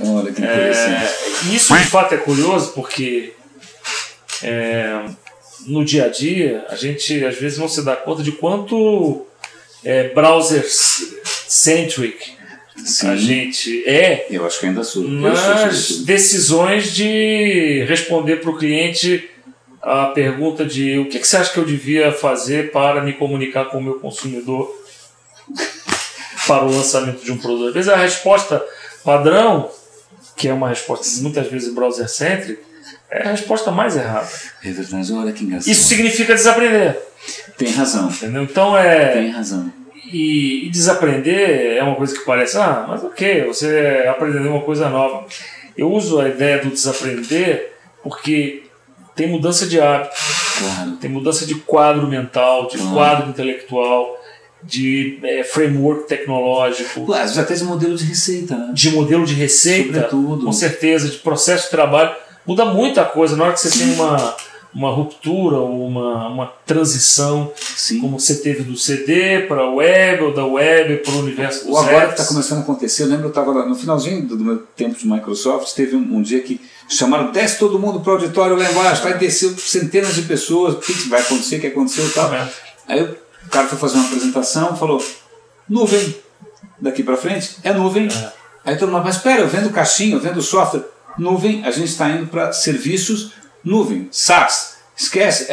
Olha que interessante. Isso de fato é curioso porque no dia a dia a gente às vezes não se dá conta de quanto browser-centric a gente Eu acho que ainda sou. nas decisões de responder para o cliente a pergunta de o que você acha que eu devia fazer para me comunicar com o meu consumidor para o lançamento de um produto. Às vezes a resposta padrão, que é uma resposta muitas vezes browser-centric, é a resposta mais errada. É verdade, olha que engraçado. Isso significa desaprender. Tem razão. Entendeu? Então Tem razão. E desaprender é uma coisa que parece, mas ok, você aprendeu uma coisa nova. Eu uso a ideia do desaprender porque tem mudança de hábito, Claro. tem mudança de quadro mental, de quadro intelectual, de framework tecnológico. Claro, já tem esse modelo de receita, né? De modelo de receita, Sobretudo. com certeza, de processo de trabalho. Muda muita coisa. Na hora que você tem uma ruptura ou uma transição, Sim. como você teve do CD para a web, ou da web para o universo dos Ou agora apps. que está começando a acontecer, eu lembro, eu estava no finalzinho do meu tempo de Microsoft, teve um dia que chamaram, desce todo mundo para o auditório lá embaixo, vai descer centenas de pessoas, o que vai acontecer, o que aconteceu e tal. Aí o cara foi fazer uma apresentação, falou, nuvem, daqui para frente, é nuvem. Aí todo mundo, mas espera, eu vendo caixinha, eu vendo software, nuvem, a gente está indo para serviços, nuvem, SaaS, esquece.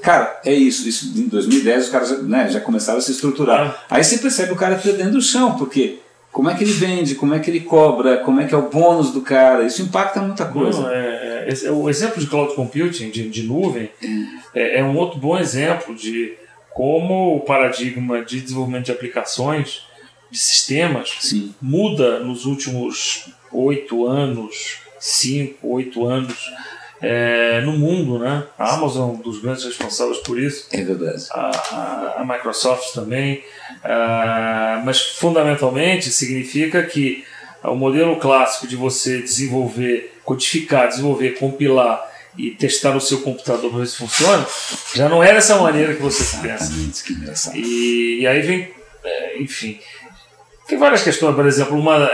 Cara, é isso em 2010 os caras já começaram a se estruturar. Aí você percebe o cara perdendo o chão, porque como é que ele vende, como é que ele cobra, como é que é o bônus do cara, isso impacta muita coisa. O exemplo de cloud computing, de nuvem, é um outro bom exemplo de como o paradigma de desenvolvimento de aplicações, de sistemas, Sim. muda nos últimos 8 anos, 5, 8 anos, no mundo, né? A Amazon, um dos grandes responsáveis por isso. É verdade. A Microsoft também. Mas fundamentalmente significa que o modelo clássico de você desenvolver, codificar, desenvolver, compilar e testar no seu computador para ver se funciona, já não é dessa maneira que você pensa. Exatamente, que engraçado. E aí vem, enfim, tem várias questões, por exemplo, uma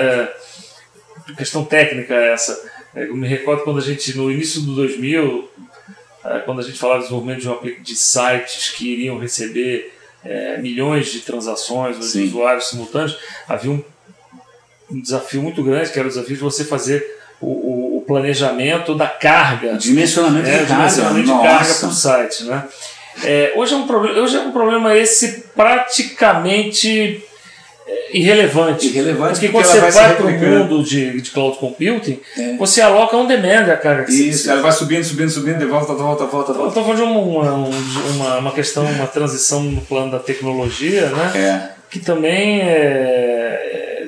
questão técnica essa. Eu me recordo quando a gente, no início do 2000, quando a gente falava de desenvolvimento de sites que iriam receber milhões de transações ou de usuários simultâneos, havia um desafio muito grande, que era o desafio de você fazer o planejamento da carga. O dimensionamento de carga para o site. Né? Hoje é um problema esse praticamente irrelevante. Porque quando você vai para o mundo de cloud computing, você aloca on demand a carga que você precisa. Ela vai subindo, de volta. Eu estou falando de uma questão, uma transição no plano da tecnologia, né? Que também,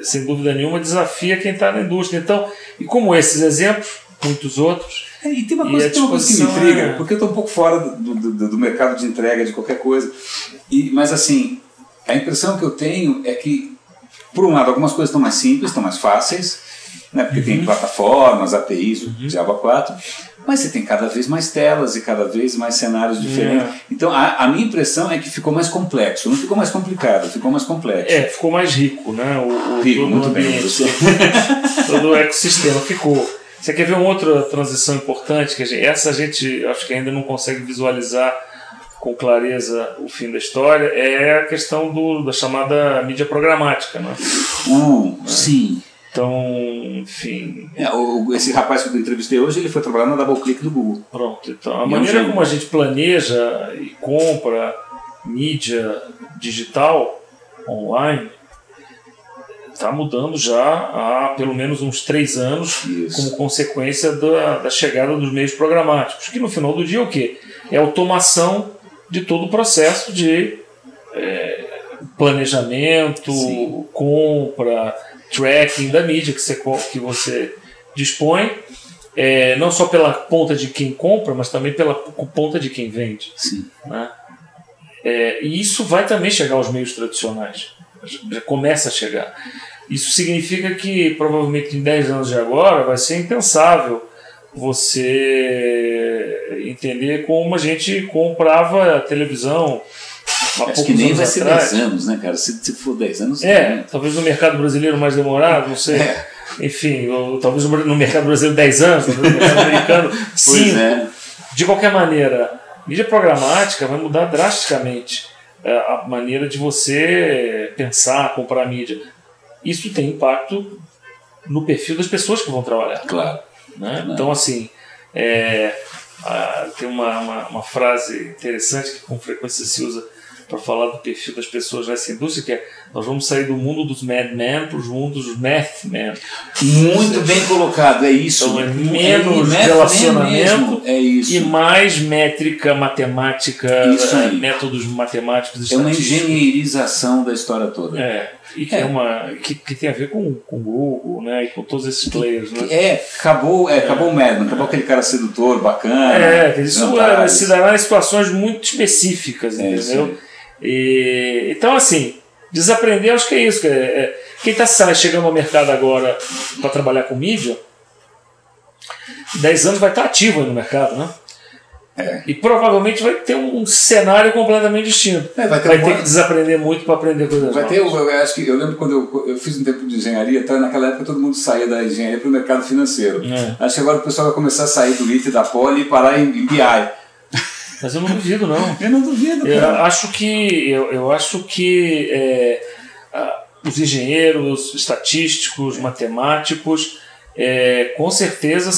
sem dúvida nenhuma, desafia quem está na indústria. Então, e como esses exemplos, muitos outros. E tem uma coisa que me intriga, porque eu estou um pouco fora do mercado de entrega de qualquer coisa. Mas assim, a impressão que eu tenho é que, por um lado, algumas coisas estão mais simples, estão mais fáceis, né? Porque tem plataformas, APIs, Java 4, mas você tem cada vez mais telas e cada vez mais cenários diferentes. Então, a minha impressão é que ficou mais complexo. Não ficou mais complicado, ficou mais complexo. Ficou mais rico, né? Rico, muito bem. Todo o ecossistema ficou. Você quer ver uma outra transição importante? Essa a gente acho que ainda não consegue visualizar com clareza o fim da história, é a questão da chamada mídia programática. Né? Sim. Então, enfim... esse rapaz que eu entrevistei hoje, ele foi trabalhar na DoubleClick do Google. Pronto. Então, a maneira como a gente planeja e compra mídia digital online está mudando já há pelo menos uns 3 anos. Isso. Como consequência da chegada dos meios programáticos, que no final do dia é o quê? É a automação de todo o processo de planejamento, compra, tracking da mídia que você dispõe, não só pela ponta de quem compra, mas também pela ponta de quem vende. Sim. Né? E isso vai também chegar aos meios tradicionais, já começa a chegar. Isso significa que provavelmente em 10 anos de agora vai ser impensável você entender como a gente comprava televisão. Acho que nem vai ser 10 anos, né, cara? Se for 10 anos... talvez no mercado brasileiro mais demorado, não sei. enfim, talvez no mercado brasileiro 10 anos, talvez no mercado americano 5. De qualquer maneira, mídia programática vai mudar drasticamente a maneira de você pensar, comprar mídia. Isso tem impacto no perfil das pessoas que vão trabalhar. Claro. Né? Então, assim, tem uma frase interessante que com frequência se usa para falar do perfil das pessoas nessa indústria, que é: nós vamos sair do mundo dos madmen para os mundos dos mathman. Muito bem colocado, é isso. Então é menos relacionamento e mais métrica, matemática, métodos matemáticos. É uma engenheirização da história toda. Que tem a ver com o Google, né, e com todos esses players. Né? Acabou o Madman, acabou aquele cara sedutor, bacana. Isso se dará em situações muito específicas, entendeu? Então, assim, desaprender, acho que é isso. Quem está chegando ao mercado agora para trabalhar com mídia, 10 anos vai estar ativo aí no mercado, né? E provavelmente vai ter um cenário completamente distinto. Vai ter que desaprender muito para aprender coisas novas. Eu lembro quando eu fiz um tempo de engenharia, então naquela época todo mundo saía da engenharia para o mercado financeiro. Acho que agora o pessoal vai começar a sair do IT da Poli e parar em BI. Mas eu não duvido, não. Eu não duvido, cara. Eu acho que os engenheiros, estatísticos, matemáticos, com certeza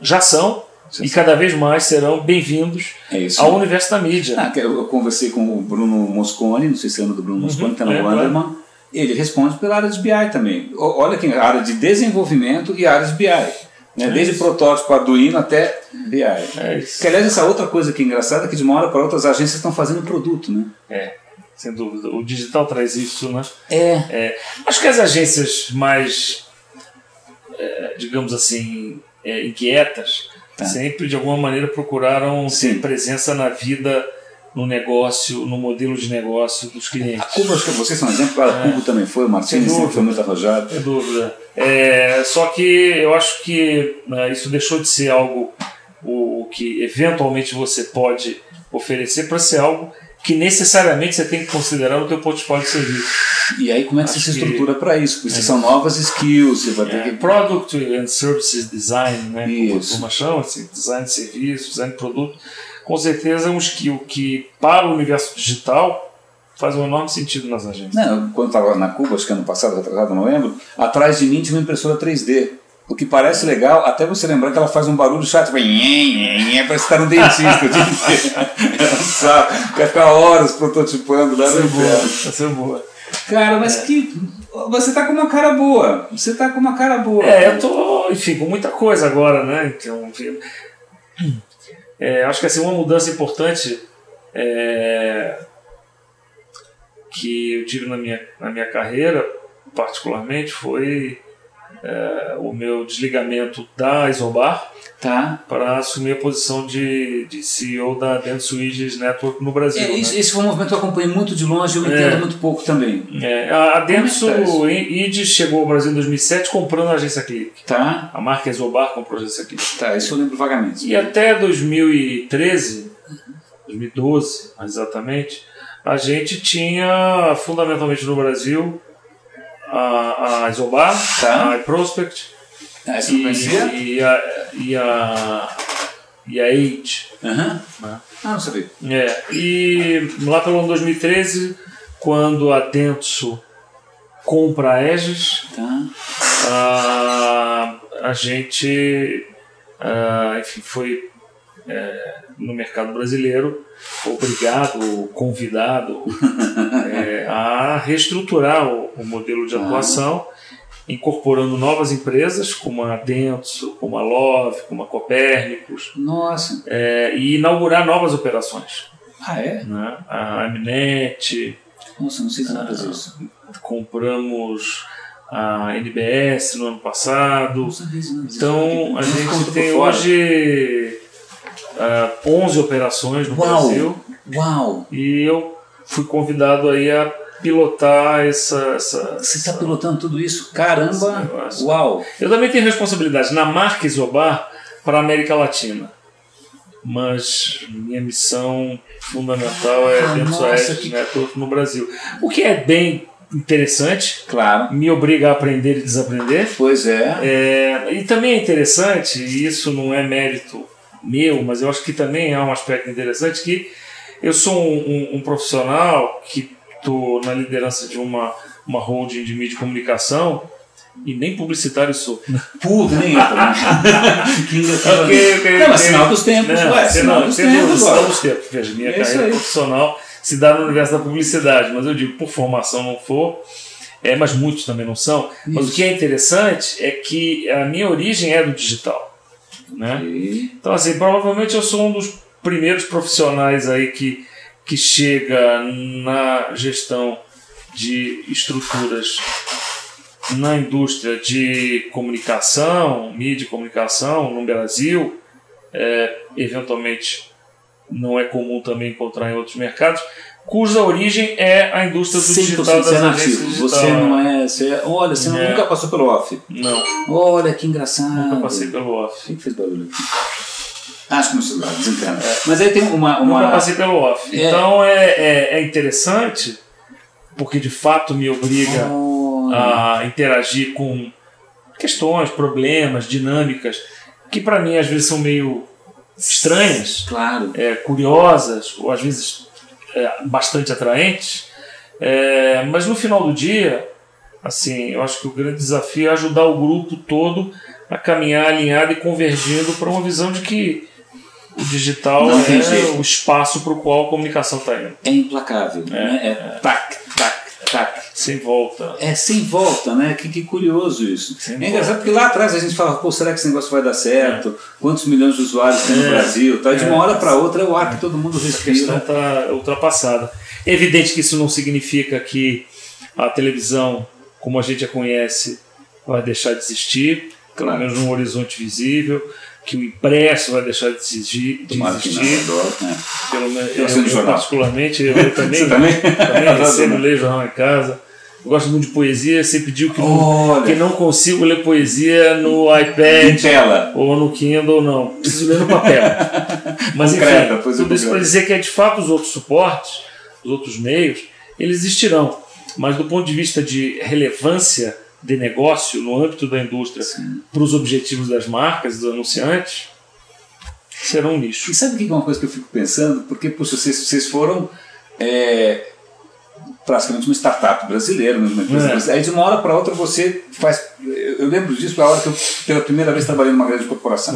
já são, e cada vez mais serão bem-vindos ao universo da mídia. Eu conversei com o Bruno Mosconi, não sei se lembra do Bruno Mosconi, que está no Wanderman. Ele responde pela área de BI também. Olha aqui, a área de desenvolvimento e a área de BI. Desde protótipo Arduino até BI. Que, aliás, essa outra coisa que é engraçada é que de uma hora para outra as agências estão fazendo produto, né? Sem dúvida. O digital traz isso, né? Acho que as agências mais, digamos assim, inquietas, sempre de alguma maneira procuraram ter presença na vida, no negócio, no modelo de negócio dos clientes. A Cuba, acho que vocês são um exemplo, a Cuba também foi, o Martins sempre foi muito arrojado. Sem dúvida. Só que eu acho que isso deixou de ser algo o que eventualmente você pode oferecer para ser algo que necessariamente você tem que considerar no teu portfólio de serviço. E aí como é que você se estrutura para isso? Porque são novas skills, você vai ter que... Product and Services Design, né? Como chama, assim, design de serviço, design de produto. Com certeza é um skill que, para o universo digital, faz um enorme sentido nas agências. Quando eu estava na Cuba, acho que ano passado, retrasado, não lembro, atrás de mim tinha uma impressora 3D. O que parece legal, até você lembrar que ela faz um barulho chato, parece que está no dentista. Quer ficar horas prototipando lá no inferno. Essa é boa. Cara, mas você tá com uma cara boa. Eu tô, enfim, com muita coisa agora, né? Então, enfim, acho que assim, uma mudança importante que eu tive na minha carreira, particularmente, foi o meu desligamento da Isobar para assumir a posição de CEO da Dentsuides Network no Brasil. Esse foi um movimento que eu acompanhei muito de longe e eu entendo muito pouco também. A Dentsuides chegou ao Brasil em 2007 comprando a agência Click. A marca Isobar comprou a agência Click. Isso eu lembro vagamente. E até 2013, 2012 mais exatamente, a gente tinha fundamentalmente no Brasil a Isobar, a iProspect e a Age. Não sabia. E lá pelo ano 2013, quando a Dentsu compra a Aegis, a gente enfim, foi no mercado brasileiro convidado a reestruturar o modelo de atuação, incorporando novas empresas como a Dentsu, como a Love, como a Copérnicos. Nossa! E inaugurar novas operações. Né? A Amnet. Nossa, não sei se nada disso. Compramos a NBS no ano passado. Então a gente tem hoje 11 operações no Brasil. Uau! E eu fui convidado aí a pilotar essa... Você está pilotando tudo isso? Caramba! Uau! Eu também tenho responsabilidade na marca Isobar para a América Latina. Mas minha missão fundamental é dentro da Network no Brasil. O que é bem interessante. Claro. Me obriga a aprender e desaprender. Pois é. E também é interessante, e isso não é mérito meu, mas eu acho que também é um aspecto interessante, que eu sou um profissional que estou na liderança de uma holding de mídia e comunicação, e nem publicitário sou. Puta, nem eu também. Não, mas sinal dos tempos. Sinal dos tempos. Veja, minha carreira profissional se dá no universo da publicidade, mas eu digo, por formação não for, mas muitos também não são. Mas o que é interessante é que a minha origem é do digital. Né? Então, assim, provavelmente eu sou um dos primeiros profissionais aí que chega na gestão de estruturas na indústria de comunicação, mídia e comunicação no Brasil. Eventualmente não é comum também encontrar em outros mercados, cuja origem é a indústria do digital, das agências digital. Você não é... olha, você nunca passou pelo off. Não. Olha, que engraçado. Nunca passei pelo off. O que fez barulho aqui? Acho que no celular, desencana. Mas aí tem uma... Nunca passei pelo off. Então é interessante, porque de fato me obriga a interagir com questões, problemas, dinâmicas, que para mim às vezes são meio estranhas, claro. Curiosas, ou às vezes bastante atraentes, mas no final do dia, assim, eu acho que o grande desafio é ajudar o grupo todo a caminhar alinhado e convergindo para uma visão de que o digital o espaço para o qual a comunicação está indo. É implacável, né? Tac, sem volta. Sem volta, né? Que curioso isso. Engraçado porque lá atrás a gente falava, será que esse negócio vai dar certo? Quantos milhões de usuários tem no Brasil? De uma hora para outra é o ar que todo mundo respira. A questão está ultrapassada. É evidente que isso não significa que a televisão, como a gente a conhece, vai deixar de existir, pelo menos num horizonte visível, que o impresso vai deixar de existir. Pelo menos eu particularmente, eu também recebo ler jornal em casa. Eu gosto muito de poesia, sempre digo que não consigo ler poesia no iPad ou no Kindle, não. Preciso ler no papel. Mas enfim, tudo isso para dizer que de fato os outros suportes, os outros meios, eles existirão. Mas do ponto de vista de relevância de negócio no âmbito da indústria para os objetivos das marcas e dos anunciantes, será um nicho. E sabe o que é uma coisa que eu fico pensando? Porque poxa, vocês foram praticamente uma startup brasileira, uma empresa brasileira. Aí de uma hora para outra você faz... Eu lembro disso a hora que eu pela primeira vez trabalhei numa grande corporação.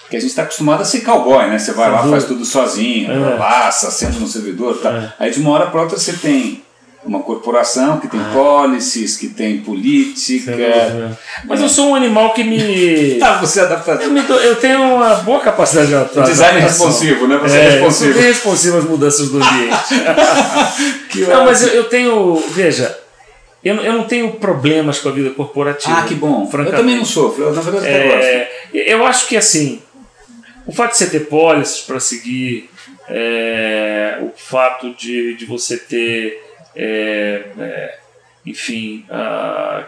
Que a gente está acostumado a ser cowboy, né? Você vai lá, faz tudo sozinho, passa, senta no servidor, tá? Aí de uma hora para outra você tem uma corporação que tem policies, que tem política. Mas eu sou um animal que me... você adapta. Eu tenho uma boa capacidade de adaptação. Design responsivo, né? Você é responsivo. Eu sou bem responsivo às mudanças do ambiente. Não, mas eu tenho... Veja, eu não tenho problemas com a vida corporativa. Que bom. Eu também não sofro. Eu, na verdade, até gosto. Eu acho que, assim, o fato de você ter policies para seguir, o fato de você ter... enfim,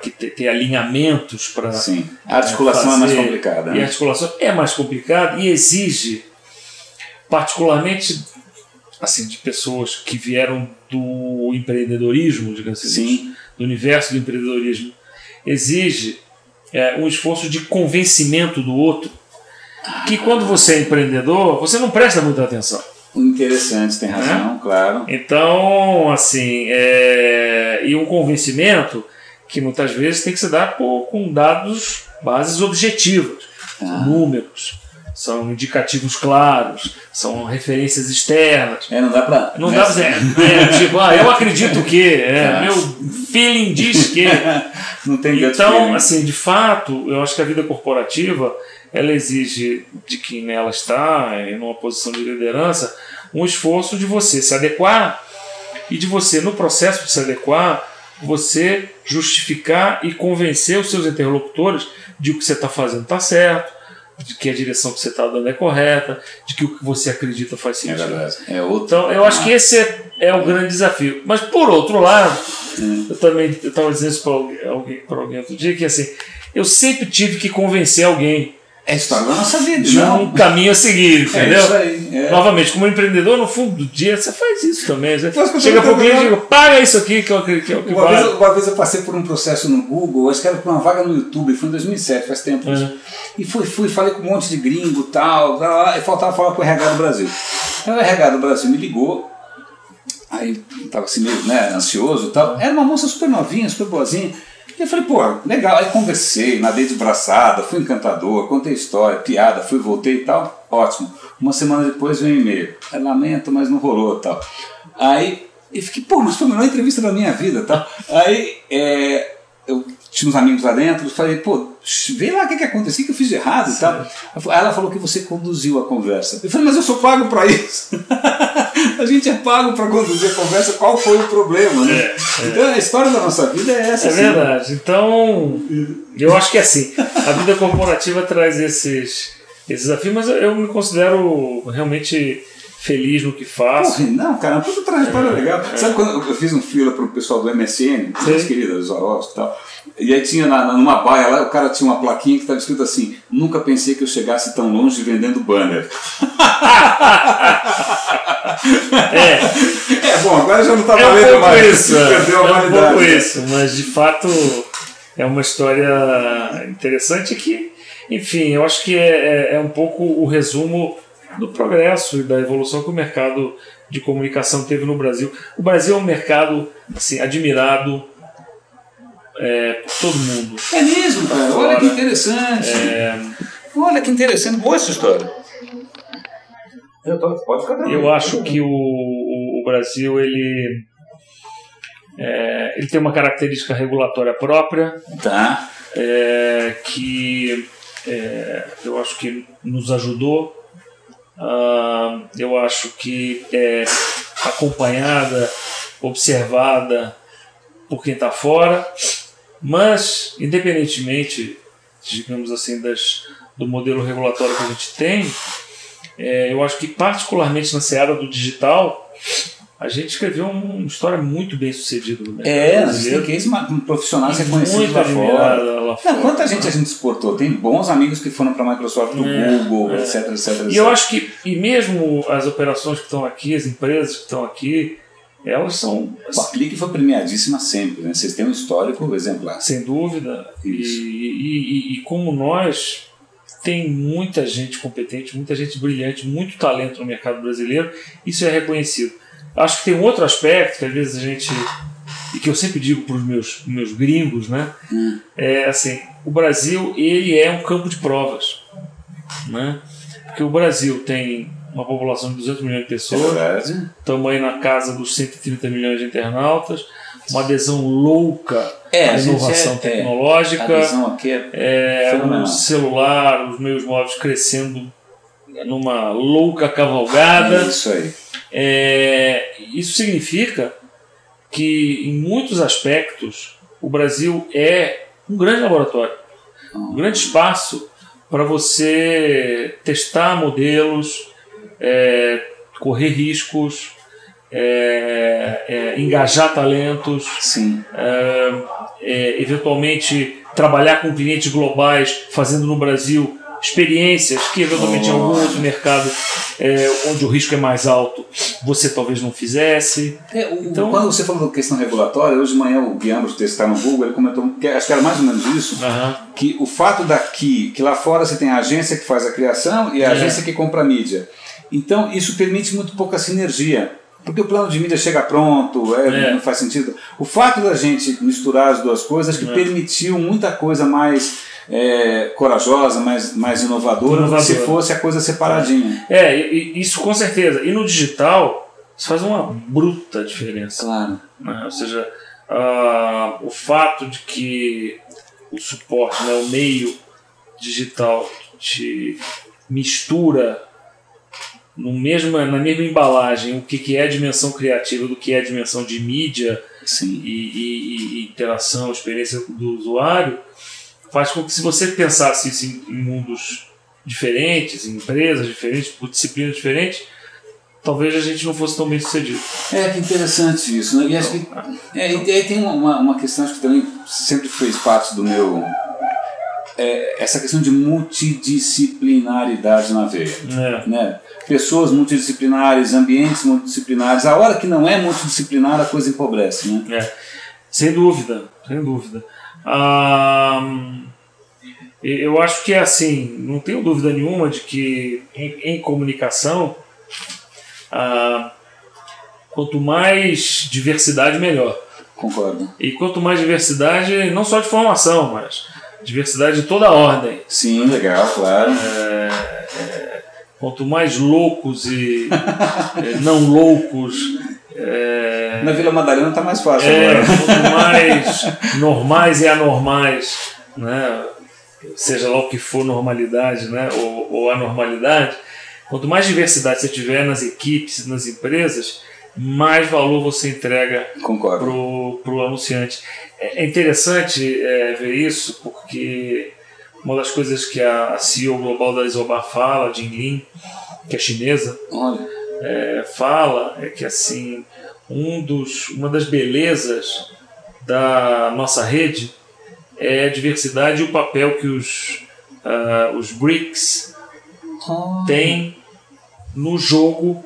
que ter alinhamentos para... Sim, a articulação é mais complicada. E a articulação é mais complicada e exige, particularmente assim, de pessoas que vieram do empreendedorismo, digamos assim, do universo do empreendedorismo, exige um esforço de convencimento do outro, que quando você é empreendedor, você não presta muita atenção. Interessante, tem razão, claro. Então, assim, e um convencimento que muitas vezes tem que se dar com dados, bases objetivas, números, são indicativos claros, são referências externas. Não dá pra... Não dá pra dizer, tipo, eu acredito que, meu feeling diz que... Não tem então, assim, de fato, eu acho que a vida corporativa, ela exige de quem nela está, em uma posição de liderança, um esforço de você se adequar e de você, no processo de se adequar, você justificar e convencer os seus interlocutores de que o que você está fazendo está certo, de que a direção que você está dando é correta, de que o que você acredita faz sentido. Então, eu acho que esse é o grande desafio. Mas, por outro lado, eu estava dizendo isso para alguém outro dia, que assim, eu sempre tive que convencer alguém É a história da nossa vida, de um caminho a seguir, entendeu? Isso aí, Novamente, como empreendedor, no fundo do dia, você faz isso também. Você chega para o cliente e diz, paga isso aqui que é o que vale. Uma vez eu passei por um processo no Google, acho que era por uma vaga no YouTube, foi em 2007, faz tempo. E falei com um monte de gringo e tal, e faltava falar com o RH do Brasil. Aí o RH do Brasil me ligou, aí estava assim meio ansioso e tal. Era uma moça super novinha, super boazinha. E eu falei, pô, legal. Aí conversei, nadei de braçada, fui encantador, contei história, piada, voltei e tal. Ótimo. Uma semana depois veio um e-mail. Lamento, mas não rolou e tal. Aí eu fiquei, pô, mas foi a melhor entrevista da minha vida e tal. Aí eu tinha uns amigos lá dentro, eu falei, pô, vê lá o que aconteceu, o que eu fiz de errado e tal. Aí ela falou que você conduziu a conversa. Eu falei, mas eu sou pago para isso. A gente é pago para conduzir a conversa, qual foi o problema, né? Então a história da nossa vida é essa. É verdade. Então, eu acho que é assim, a vida corporativa traz esses desafios, mas eu me considero realmente feliz no que faço. Porra, não, cara, toda trajetória legal. Sabe quando eu fiz um freela pro pessoal do MSN, as queridas Zorowski e tal, e aí tinha numa baia lá, o cara tinha uma plaquinha que estava escrito assim: nunca pensei que eu chegasse tão longe vendendo banner. Bom, agora já não está valendo mais. Isso, perdeu a validade. É um pouco isso, mas de fato é uma história interessante que, enfim, eu acho que é um pouco o resumo do progresso e da evolução que o mercado de comunicação teve no Brasil. O Brasil é um mercado assim, admirado por todo mundo. É mesmo, cara. Olha que interessante. Olha que interessante. Boa essa história. Pode ficar tranquilo. Eu acho que o Brasil ele tem uma característica regulatória própria. Tá. Que eu acho que nos ajudou. Eu acho que é acompanhada, observada por quem está fora, mas independentemente, digamos assim, do modelo regulatório que a gente tem, eu acho que particularmente na seara do digital a gente escreveu uma história muito bem sucedida no mercado brasileiro. Tem profissionais reconhecidos lá fora. Quanta gente a gente exportou? Tem bons amigos que foram para a Microsoft, do Google, etc. E eu acho que, e mesmo as operações que estão aqui, as empresas que estão aqui, elas são... A Clique foi premiadíssima sempre, né? Vocês têm um histórico exemplar. Sem dúvida. E como nós, tem muita gente competente, muita gente brilhante, muito talento no mercado brasileiro, isso é reconhecido. Acho que tem um outro aspecto que às vezes a gente, e que eu sempre digo para os meus gringos, né? É assim, o Brasil ele é um campo de provas, né? Porque o Brasil tem uma população de 200 milhões de pessoas, tamanho na casa dos 130 milhões de internautas, uma adesão louca à inovação tecnológica, a adesão aqui o celular, os meios móveis crescendo numa louca cavalgada. Isso aí. Isso significa que, em muitos aspectos, o Brasil é um grande laboratório, um grande espaço para você testar modelos, correr riscos, engajar talentos, eventualmente trabalhar com clientes globais, fazendo no Brasil experiências que eventualmente em algum outro mercado onde o risco é mais alto você talvez não fizesse. Então, quando você falou da questão regulatória, hoje de manhã o Guilherme está no Google, ele comentou que acho que era mais ou menos isso, que o fato daqui, que lá fora você tem a agência que faz a criação e a agência que compra a mídia, então isso permite muito pouca sinergia, porque o plano de mídia chega pronto, não faz sentido. O fato da gente misturar as duas coisas que permitiu muita coisa mais corajosa, mais inovadora, se fosse a coisa separadinha. Isso com certeza. E no digital isso faz uma bruta diferença. Claro. Né? Ou seja, o fato de que o suporte, o meio digital te mistura na mesma embalagem o que é a dimensão criativa do que é a dimensão de mídia e interação, experiência do usuário, faz com que, se você pensasse isso em mundos diferentes, em empresas diferentes, por disciplinas diferentes, talvez a gente não fosse tão bem sucedido. Que interessante isso, né? E acho que, e aí tem uma questão, acho que também sempre fez parte do meu essa questão de multidisciplinaridade na veia. Né? Pessoas multidisciplinares, ambientes multidisciplinares. A hora que não é multidisciplinar, a coisa empobrece. Né? Sem dúvida, sem dúvida. Eu acho que é assim, não tenho dúvida nenhuma de que em comunicação, quanto mais diversidade, melhor. Concordo. E quanto mais diversidade, não só de formação, mas diversidade de toda a ordem. Sim, legal, claro. Quanto mais loucos e não loucos. Na Vila Madalena está mais fácil agora. Quanto mais normais e anormais, né? Seja lá o que for normalidade, né? ou anormalidade, quanto mais diversidade você tiver nas equipes, nas empresas, mais valor você entrega para o anunciante. É interessante ver isso, porque uma das coisas que a CEO global da Isobar fala, Jin Lin, que é chinesa, fala é que assim, uma das belezas da nossa rede é a diversidade e o papel que os BRICS têm no jogo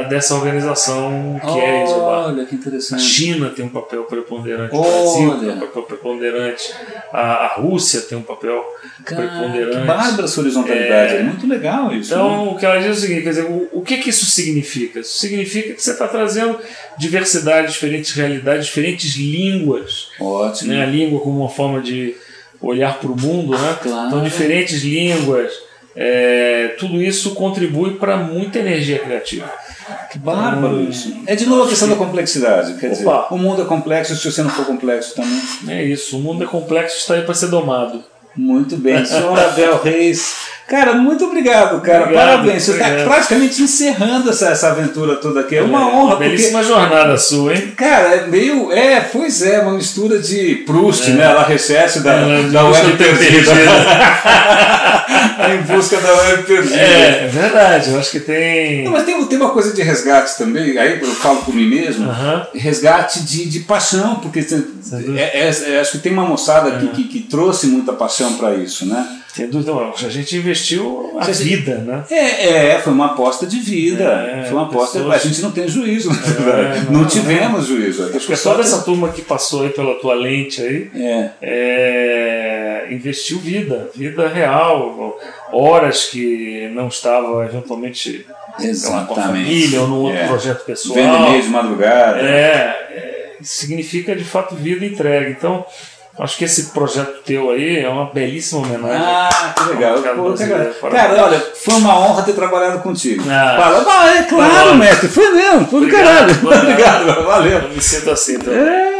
dessa organização que é a Isobar. Olha, que interessante. A China tem um papel preponderante, o Brasil tem um papel preponderante, a Rússia tem um papel preponderante. Que bárbara essa horizontalidade, é muito legal isso. Então, o que ela diz é o seguinte, quer dizer, o que isso significa? Isso significa que você está trazendo diversidade, diferentes realidades, diferentes línguas. Ótimo. Né? A língua como uma forma de olhar para o mundo, né? Claro. Então, diferentes línguas. Tudo isso contribui para muita energia criativa. Que bárbaro isso. É de novo a questão da complexidade. Quer dizer, o mundo é complexo se você não for complexo também. É isso, o mundo é complexo, está aí para ser domado. Muito bem, senhor Abel Reis. Cara, muito obrigado, cara. Obrigado, parabéns. Você está praticamente encerrando essa aventura toda aqui. É uma honra. Belíssima jornada sua, hein? Cara, é meio. Pois é, uma mistura de Proust, né? La Recherche da Web Perdida. Em busca da Web Perdida. É verdade, eu acho que tem. Não, mas tem uma coisa de resgate também, aí eu falo por mim mesmo, resgate de paixão, porque acho que tem uma moçada aqui que trouxe muita paixão para isso, né? Sem dúvida, a gente investiu a vida, né? Foi uma aposta de vida. Foi uma aposta. A gente não tem juízo, na verdade. Não tivemos juízo. O pessoal dessa turma que passou aí pela tua lente aí, investiu vida real, horas que não estava eventualmente com a família ou num outro projeto pessoal. Vendo e-mail de madrugada. Significa de fato vida entregue. Então, acho que esse projeto teu aí é uma belíssima homenagem. Que legal. Cara, olha, foi uma honra ter trabalhado contigo. Claro, mestre. Foi mesmo. Foi do caralho. Obrigado, valeu. Eu me sinto assim também.